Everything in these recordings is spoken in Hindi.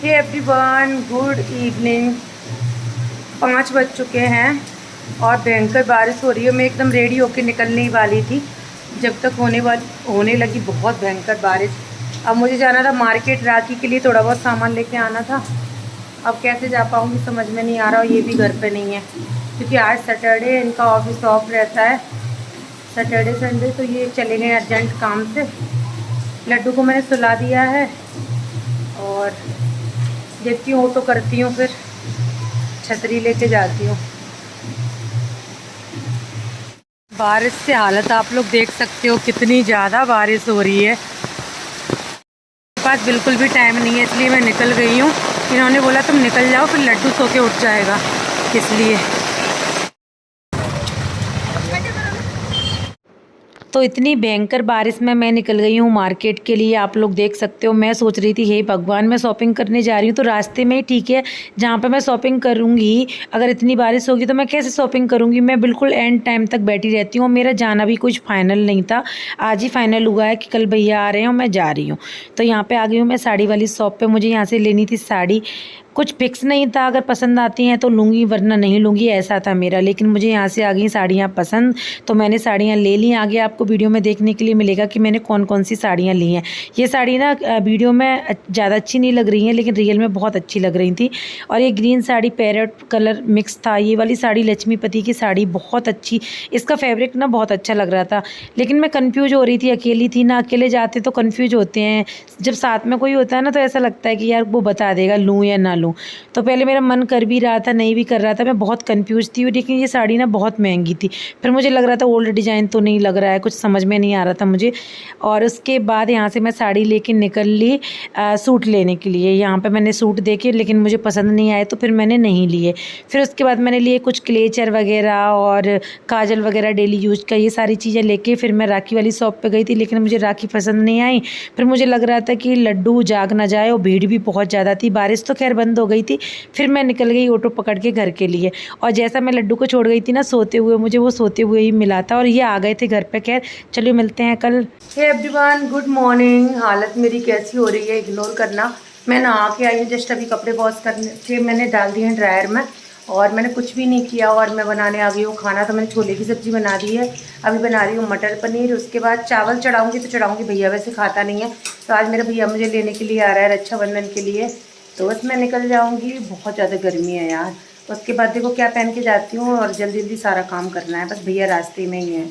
हे एवरीवन, गुड इवनिंग। 5 बज चुके हैं और भयंकर बारिश हो रही है। मैं एकदम रेडी होकर निकलने ही वाली थी जब तक होने लगी बहुत भयंकर बारिश। अब मुझे जाना था मार्केट, राखी के लिए थोड़ा बहुत सामान लेके आना था। अब कैसे जा पाऊँगी समझ में नहीं आ रहा। और ये भी घर पे नहीं है क्योंकि आज सैटरडे, इनका ऑफिस ऑफ रहता है सैटरडे संडे, तो ये चले गए अर्जेंट काम से। लड्डू को मैंने सुला दिया है और देखती हूँ तो करती हूँ, फिर छतरी लेके जाती हूँ। बारिश से हालत आप लोग देख सकते हो, कितनी ज़्यादा बारिश हो रही है। मेरे पास बिल्कुल भी टाइम नहीं है, इसलिए मैं निकल गई हूँ। इन्होंने बोला तुम निकल जाओ, फिर लड्डू सो के उठ जाएगा, इसलिए। तो इतनी भयंकर बारिश में मैं निकल गई हूँ मार्केट के लिए। आप लोग देख सकते हो, मैं सोच रही थी हे भगवान, मैं शॉपिंग करने जा रही हूँ तो रास्ते में ही ठीक है जहाँ पे मैं शॉपिंग करूँगी, अगर इतनी बारिश होगी तो मैं कैसे शॉपिंग करूँगी। मैं बिल्कुल एंड टाइम तक बैठी रहती हूँ। मेरा जाना भी कुछ फाइनल नहीं था, आज ही फाइनल हुआ है कि कल भैया आ रहे हैं और मैं जा रही हूँ। तो यहाँ पर आ गई हूँ मैं साड़ी वाली शॉप पर। मुझे यहाँ से लेनी थी साड़ी, कुछ फिक्स नहीं था, अगर पसंद आती हैं तो लूँगी वरना नहीं लूँगी, ऐसा था मेरा। लेकिन मुझे यहाँ से आ गई साड़ियाँ पसंद, तो मैंने साड़ियाँ ले ली। आगे आपको वीडियो में देखने के लिए मिलेगा कि मैंने कौन कौन सी साड़ियाँ ली हैं। ये साड़ी ना वीडियो में ज़्यादा अच्छी नहीं लग रही हैं, लेकिन रियल में बहुत अच्छी लग रही थी। और ये green sari parrot colour mix था। ये वाली साड़ी लक्ष्मीपति की साड़ी बहुत अच्छी, इसका फैब्रिक ना बहुत अच्छा लग रहा था। लेकिन मैं कन्फ्यूज हो रही थी, अकेली थी ना, अकेले जाते तो कन्फ्यूज होते हैं, जब साथ में कोई होता है ना तो ऐसा लगता है कि यार वो बता देगा लूँ या ना लूँ। तो पहले मेरा मन कर भी रहा था, नहीं भी कर रहा था, मैं बहुत कंफ्यूज थी। लेकिन ये साड़ी ना बहुत महंगी थी। फिर मुझे लग रहा था ओल्ड डिज़ाइन तो नहीं लग रहा है, कुछ समझ में नहीं आ रहा था मुझे। और उसके बाद यहाँ से मैं साड़ी लेके निकल ली सूट लेने के लिए। यहाँ पे मैंने सूट देखे लेकिन मुझे पसंद नहीं आए, तो फिर मैंने नहीं लिए। फिर उसके बाद मैंने लिए कुछ क्लेचर वगैरह और काजल वगैरह डेली यूज का, ये सारी चीज़ें लेके फिर मैं राखी वाली शॉप पे गई थी। लेकिन मुझे राखी पसंद नहीं आई। फिर मुझे लग रहा था कि लड्डू जाग ना जाए, और भीड़ भी बहुत ज़्यादा थी। बारिश तो खैर बंद हो गई थी। फिर मैं निकल गई ऑटो पकड़ के घर के लिए। और जैसा मैं लड्डू को छोड़ गई थी ना सोते हुए, मुझे वो सोते हुए ही मिला था और ये आ गए थे घर पे। खैर चलिए मिलते हैं कल। Hey everyone, good morning. हालत मेरी कैसी हो रही है इग्नोर करना। मैं नहा के आई हूँ, जस्ट अभी कपड़े वॉश करने के मैंने डाल दिए हैं ड्रायर में, और मैंने कुछ भी नहीं किया। और मैं बनाने आ गई हूँ खाना। तो मैंने छोले की सब्ज़ी बना दी है, अभी बना रही हूँ मटर पनीर। उसके बाद चावल चढ़ाऊँगी तो चढ़ाऊँगी, भैया वैसे खाता नहीं है, तो आज मेरा भैया मुझे लेने के लिए आ रहा है रक्षाबंधन के लिए, तो बस मैं निकल जाऊँगी। बहुत ज़्यादा गर्मी है यार। उसके बाद देखो क्या पहन के जाती हूँ, और जल्दी जल्दी सारा काम करना है, बस भैया रास्ते में ही है।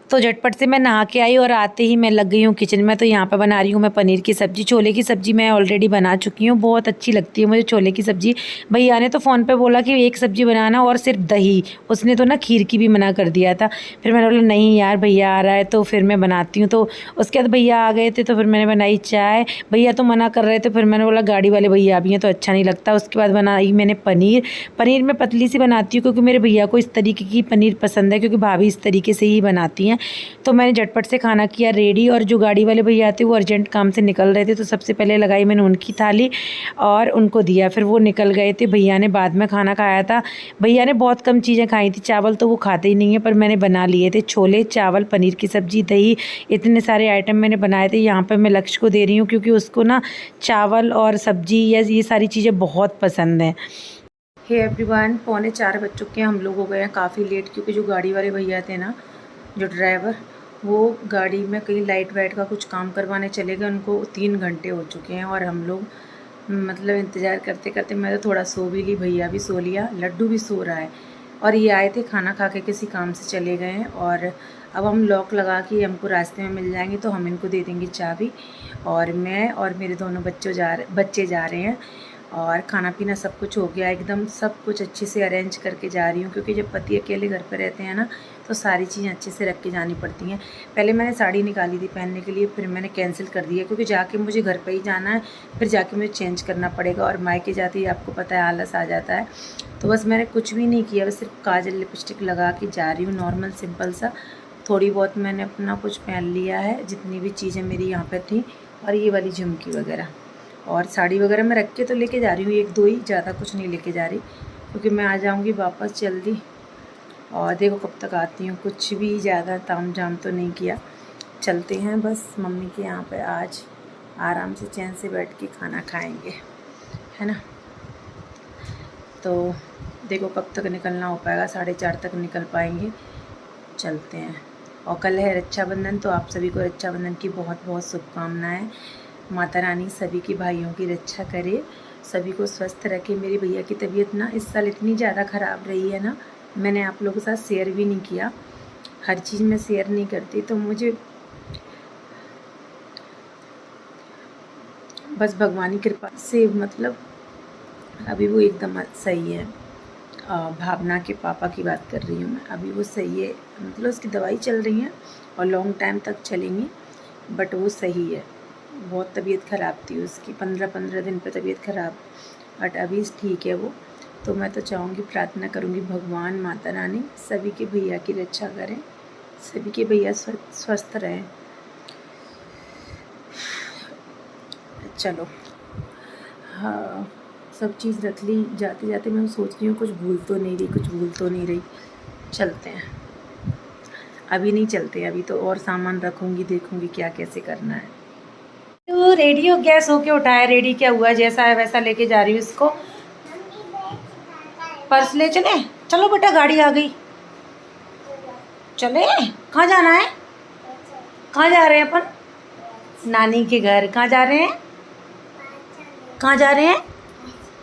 तो झटपट से मैं नहा के आई और आते ही मैं लग गई हूँ किचन में। तो यहाँ पे बना रही हूँ मैं पनीर की सब्ज़ी। छोले की सब्ज़ी मैं ऑलरेडी बना चुकी हूँ, बहुत अच्छी लगती है मुझे छोले की सब्ज़ी। भैया ने तो फ़ोन पे बोला कि एक सब्ज़ी बनाना और सिर्फ दही, उसने तो ना खीर की भी मना कर दिया था। फिर मैंने बोला नहीं यार भैया आ रहा है तो फिर मैं बनाती हूँ। तो उसके बाद भैया आ गए थे तो फिर मैंने बनाई चाय। भैया तो मना कर रहे थे, फिर मैंने बोला गाड़ी वाले भैया भी हैं तो अच्छा नहीं लगता। उसके बाद बनाई मैंने पनीर। पनीर मैं पतली सी बनाती हूँ क्योंकि मेरे भैया को इस तरीके की पनीर पसंद है, क्योंकि भाभी इस तरीके से ही बनाती हैं। तो मैंने झटपट से खाना किया रेडी। और जो गाड़ी वाले भैया थे वो अर्जेंट काम से निकल रहे थे, तो सबसे पहले लगाई मैंने उनकी थाली और उनको दिया, फिर वो निकल गए थे। भैया ने बाद में खाना खाया था। भैया ने बहुत कम चीज़ें खाई थी, चावल तो वो खाते ही नहीं है, पर मैंने बना लिए थे छोले, चावल, पनीर की सब्ज़ी, दही, इतने सारे आइटम मैंने बनाए थे। यहाँ पर मैं लक्ष्य को दे रही हूँ क्योंकि उसको ना चावल और सब्ज़ी या ये सारी चीज़ें बहुत पसंद हैं। हे एवरीवन, 3:45 बज चुके हैं। हम लोग हो गए हैं काफ़ी लेट, क्योंकि जो गाड़ी वाले भैया थे ना, जो ड्राइवर, वो गाड़ी में कहीं लाइट वाइट का कुछ काम करवाने चले गए। उनको 3 घंटे हो चुके हैं और हम लोग मतलब इंतज़ार करते करते मैं तो थोड़ा सो भी ली, भैया भी सो लिया, लड्डू भी सो रहा है। और ये आए थे खाना खा के किसी काम से चले गए हैं। और अब हम लॉक लगा के हमको रास्ते में मिल जाएंगे तो हम इनको दे देंगे चाबी। और मैं और मेरे दोनों बच्चे जा रहे हैं। और खाना पीना सब कुछ हो गया एकदम, सब कुछ अच्छे से अरेंज करके जा रही हूँ, क्योंकि जब पति अकेले घर पर रहते हैं ना तो सारी चीज़ें अच्छे से रख के जानी पड़ती हैं। पहले मैंने साड़ी निकाली थी पहनने के लिए, फिर मैंने कैंसिल कर दिया क्योंकि जाके मुझे घर पे ही जाना है, फिर जाके मुझे चेंज करना पड़ेगा। और मायके जाते ही आपको पता है आलस आ जाता है। तो बस मैंने कुछ भी नहीं किया, बस सिर्फ काजल लिपस्टिक लगा के जा रही हूँ, नॉर्मल सिंपल सा। थोड़ी बहुत मैंने अपना कुछ पहन लिया है, जितनी भी चीज़ें मेरी यहाँ पर थी, और ये वाली झुमकी वगैरह और साड़ी वगैरह मैं रख के तो लेके जा रही हूँ, 1-2 ही, ज़्यादा कुछ नहीं लेके जा रही, क्योंकि मैं आ जाऊँगी वापस जल्दी। और देखो कब तक आती हूँ, कुछ भी ज़्यादा ताम झाम तो नहीं किया। चलते हैं बस मम्मी के यहाँ पे, आज आराम से चैन से बैठ के खाना खाएंगे, है ना। तो देखो कब तक निकलना हो पाएगा, 4:30 तक निकल पाएंगे। चलते हैं। और कल है रक्षाबंधन, तो आप सभी को रक्षाबंधन की बहुत बहुत शुभकामनाएं। माता रानी सभी की भाइयों की रक्षा करे, सभी को स्वस्थ रखे। मेरी भैया की तबीयत ना इस साल इतनी ज़्यादा ख़राब रही है ना, मैंने आप लोगों के साथ शेयर भी नहीं किया, हर चीज़ में शेयर नहीं करती, तो मुझे बस भगवान की कृपा से मतलब अभी वो एकदम सही है। भावना के पापा की बात कर रही हूँ मैं, अभी वो सही है, मतलब उसकी दवाई चल रही है और लॉन्ग टाइम तक चलेंगी, बट वो सही है। बहुत तबीयत ख़राब थी उसकी, 15-15 दिन पे तबीयत ख़राब, बट अभी ठीक है वो। तो मैं तो चाहूँगी, प्रार्थना करूँगी भगवान माता रानी सभी के भैया की रक्षा करें, सभी के भैया स्वस्थ रहें। चलो हाँ, सब चीज़ रख ली। जाते जाते मैं सोच रही हूँ कुछ भूल तो नहीं रही। चलते हैं, अभी नहीं चलते, अभी तो और सामान रखूँगी, देखूँगी क्या कैसे करना है। तो रेडी हो गया, सो के उठाया, रेडी क्या हुआ, जैसा है वैसा लेके जा रही हूँ इसको। पर्स ले चले, चलो बेटा गाड़ी आ गई, चले। कहाँ जाना है, कहाँ जा रहे हैं अपन? नानी के घर। कहाँ जा रहे हैं, कहाँ जा रहे हैं?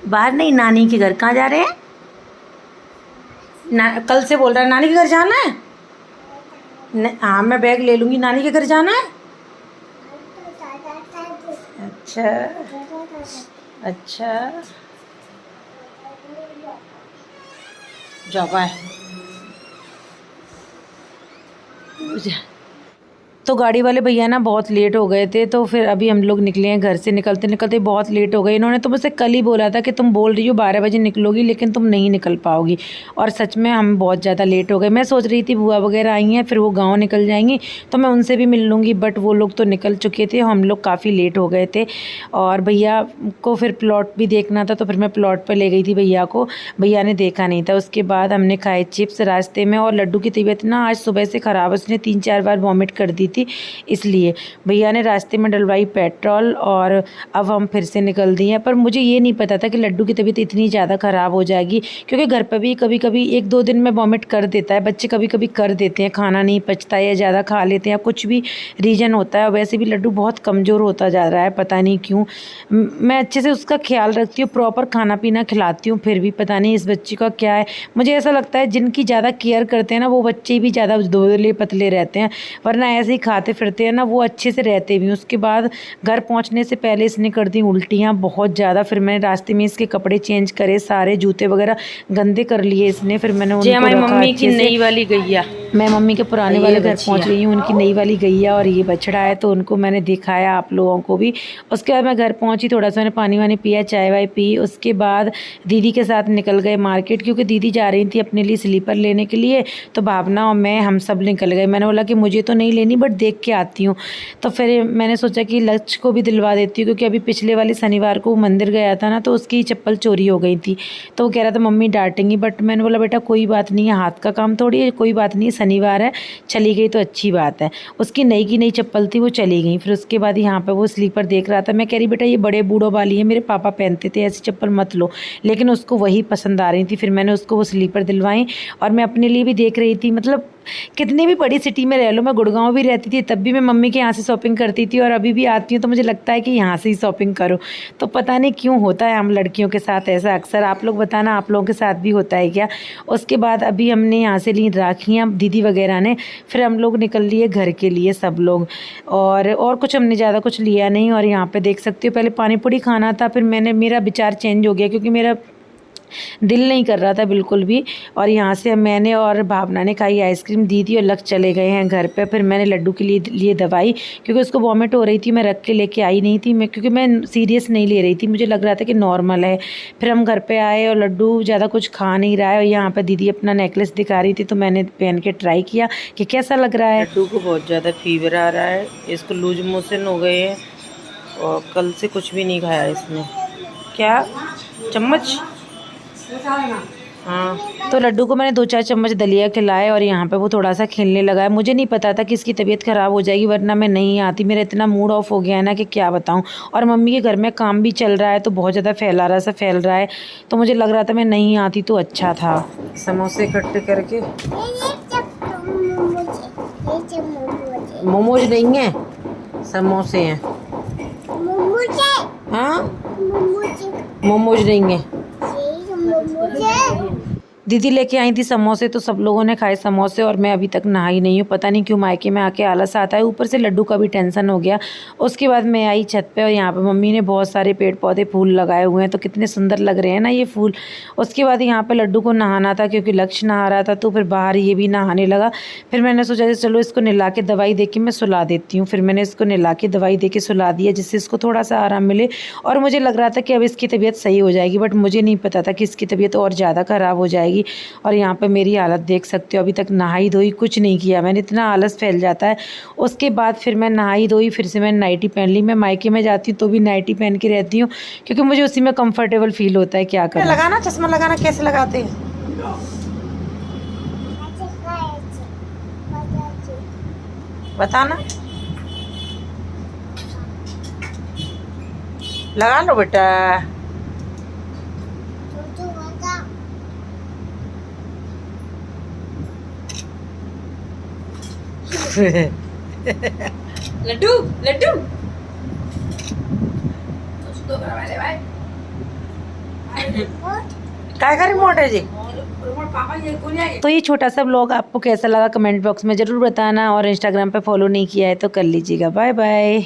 बाहर नहीं, नानी के घर। कहाँ जा रहे हैं? कल से बोल रहा है नानी के घर जाना है। हाँ मैं बैग ले लूँगी, नानी के घर जाना है। अच्छा अच्छा, जाओ बाय। तो गाड़ी वाले भैया ना बहुत लेट हो गए थे, तो फिर अभी हम लोग निकले हैं घर से। निकलते निकलते बहुत लेट हो गए। इन्होंने तो मुझसे कल ही बोला था कि तुम बोल रही हो 12 बजे निकलोगी, लेकिन तुम नहीं निकल पाओगी, और सच में हम बहुत ज़्यादा लेट हो गए। मैं सोच रही थी बुआ वगैरह आई हैं, फिर वो गाँव निकल जाएंगी तो मैं उनसे भी मिल लूँगी, बट वो लोग तो निकल चुके थे, हम लोग काफ़ी लेट हो गए थे। और भैया को फिर प्लॉट भी देखना था, तो फिर मैं प्लॉट पर ले गई थी भैया को, भैया ने देखा नहीं था। उसके बाद हमने खाए चिप्स रास्ते में। और लड्डू की तबीयत ना आज सुबह से ख़राब, उसने 3-4 बार वॉमिट कर दी थी, इसलिए भैया ने रास्ते में डलवाई पेट्रोल, और अब हम फिर से निकल दिए हैं। पर मुझे ये नहीं पता था कि लड्डू की तबीयत इतनी ज़्यादा ख़राब हो जाएगी, क्योंकि घर पर भी कभी कभी 1-2 दिन में वॉमिट कर देता है, बच्चे कभी कभी कर देते हैं, खाना नहीं पचता है या ज़्यादा खा लेते हैं, या कुछ भी रीज़न होता है। वैसे भी लड्डू बहुत कमज़ोर होता जा रहा है, पता नहीं क्यों। मैं अच्छे से उसका ख्याल रखती हूँ, प्रॉपर खाना पीना खिलाती हूँ, फिर भी पता नहीं इस बच्चे का क्या है। मुझे ऐसा लगता है जिनकी ज़्यादा केयर करते हैं ना, वो बच्चे भी ज़्यादा दुबले पतले रहते हैं, वरना ऐसे ही खाते फिरते हैं ना, वो अच्छे से रहते भी। उसके बाद घर पहुंचने से पहले इसने कर दी उल्टियाँ बहुत ज़्यादा। फिर मैंने रास्ते में इसके कपड़े चेंज करे, सारे जूते वगैरह गंदे कर लिए इसने। फिर मैंने उनको रखा मम्मी की नई वाली गैया, मैं मम्मी के पुराने वाले घर पहुंच गई हूँ, उनकी नई वाली गैया और ये बछड़ा है, तो उनको मैंने दिखाया आप लोगों को भी। उसके बाद मैं घर पहुंची, थोड़ा सा मैंने पानी वानी पिया, चाय वाय पी। उसके बाद दीदी के साथ निकल गए मार्केट, क्योंकि दीदी जा रही थी अपने लिए स्लीपर लेने के लिए, तो भावना और मैं हम सब निकल गए। मैंने बोला कि मुझे तो नहीं लेनी, बट देख के आती हूँ। तो फिर मैंने सोचा कि लक्ष्य को भी दिलवा देती हूँ, क्योंकि अभी पिछले वाले शनिवार को मंदिर गया था ना, तो उसकी चप्पल चोरी हो गई थी, तो वो कह रहा था मम्मी डांटेंगी, बट मैंने बोला बेटा कोई बात नहीं है, हाथ का काम थोड़ी है, कोई बात नहीं, शनिवार है, चली गई तो अच्छी बात है। उसकी नई की नई चप्पल थी, वो चली गई। फिर उसके बाद यहाँ पे वो स्लीपर देख रहा था, मैं कह रही बेटा ये बड़े बूढ़ों वाली है, मेरे पापा पहनते थे, ऐसी चप्पल मत लो, लेकिन उसको वही पसंद आ रही थी। फिर मैंने उसको वो स्लीपर दिलवाई, और मैं अपने लिए भी देख रही थी। मतलब कितनी भी बड़ी सिटी में रह लो, मैं गुड़गांव भी रहती थी तब भी मैं मम्मी के यहाँ से शॉपिंग करती थी, और अभी भी आती हूँ तो मुझे लगता है कि यहाँ से ही शॉपिंग करो। तो पता नहीं क्यों होता है हम लड़कियों के साथ ऐसा अक्सर। आप लोग बताना, आप लोगों के साथ भी होता है क्या? उसके बाद अभी हमने यहाँ से ली राखियाँ दीदी वगैरह ने, फिर हम लोग निकल लिए घर के लिए सब लोग, और कुछ हमने ज़्यादा कुछ लिया नहीं। और यहाँ पे देख सकते हो, पहले पानी पूरी खाना था, फिर मेरा विचार चेंज हो गया, क्योंकि मेरा दिल नहीं कर रहा था बिल्कुल भी। और यहाँ से मैंने और भावना ने खाई आइसक्रीम, दीदी और लक्ष्य चले गए हैं घर पे। फिर मैंने लड्डू के लिए दवाई, क्योंकि उसको वॉमिट हो रही थी, मैं रख के लेके आई नहीं थी, क्योंकि मैं सीरियस नहीं ले रही थी, मुझे लग रहा था कि नॉर्मल है। फिर हम घर पे आए और लड्डू ज़्यादा कुछ खा नहीं रहा है, और यहाँ पर दीदी अपना नेकलेस दिखा रही थी, तो मैंने पहन के ट्राई किया कि कैसा लग रहा है। लड्डू को बहुत ज़्यादा फीवर आ रहा है, इसको लूज मोशन हो गए हैं, और कल से कुछ भी नहीं खाया इसने। क्या चम्मच? हाँ तो लड्डू को मैंने 2-4 चम्मच दलिया खिलाए और यहाँ पे वो थोड़ा सा खेलने लगा है। मुझे नहीं पता था कि इसकी तबीयत ख़राब हो जाएगी, वरना मैं नहीं आती। मेरा इतना मूड ऑफ हो गया है ना कि क्या बताऊँ। और मम्मी के घर में काम भी चल रहा है तो बहुत ज़्यादा फैल रहा है, तो मुझे लग रहा था मैं नहीं आती तो अच्छा था। समोसे इकट्ठे करके। मोमोज नहीं है, समोसे हैं। हाँ मोमोज नहीं है। दीदी लेके आई थी समोसे, तो सब लोगों ने खाए समोसे और मैं अभी तक नहाई नहीं हूँ। पता नहीं क्यों मायके में आके आलस आता है, ऊपर से लड्डू का भी टेंशन हो गया। उसके बाद मैं आई छत पे और यहाँ पे मम्मी ने बहुत सारे पेड़ पौधे फूल लगाए हुए हैं, तो कितने सुंदर लग रहे हैं ना ये फूल। उसके बाद यहाँ पे लड्डू को नहाना था क्योंकि लक्ष्य नहा रहा था, तो फिर बाहर ये भी नहाने लगा। फिर मैंने सोचा चलो इसको नहला के दवाई दे के मैं सुला देती हूँ। फिर मैंने इसको नहला के दवाई दे के सुला दिया, जिससे इसको थोड़ा सा आराम मिले। और मुझे लग रहा था कि अब इसकी तबीयत सही हो जाएगी, बट मुझे नहीं पता था कि इसकी तबीयत और ज़्यादा ख़राब हो जाएगी। और यहाँ पे मेरी हालत देख सकते हो, अभी तक नहाई धोई कुछ नहीं किया मैंने, इतना आलस फैल जाता है। उसके बाद फिर मैं नहाई धोई, फिर से मैंने नाइटी पहन ली। मैं मायके में जाती हूँ तो भी नाइटी पहन के रहती हूँ क्योंकि मुझे उसी में कंफर्टेबल फील होता है। क्या करें। लगाना चश्मा लगाना कैसे लगाते हैं बताना। लगा लो बेटा। लड्डू लड्डू काय का रिमोट है जी। तो ये छोटा सा व्लॉग आपको कैसा लगा कमेंट बॉक्स में ज़रूर बताना, और इंस्टाग्राम पे फॉलो नहीं किया है तो कर लीजिएगा। Bye bye.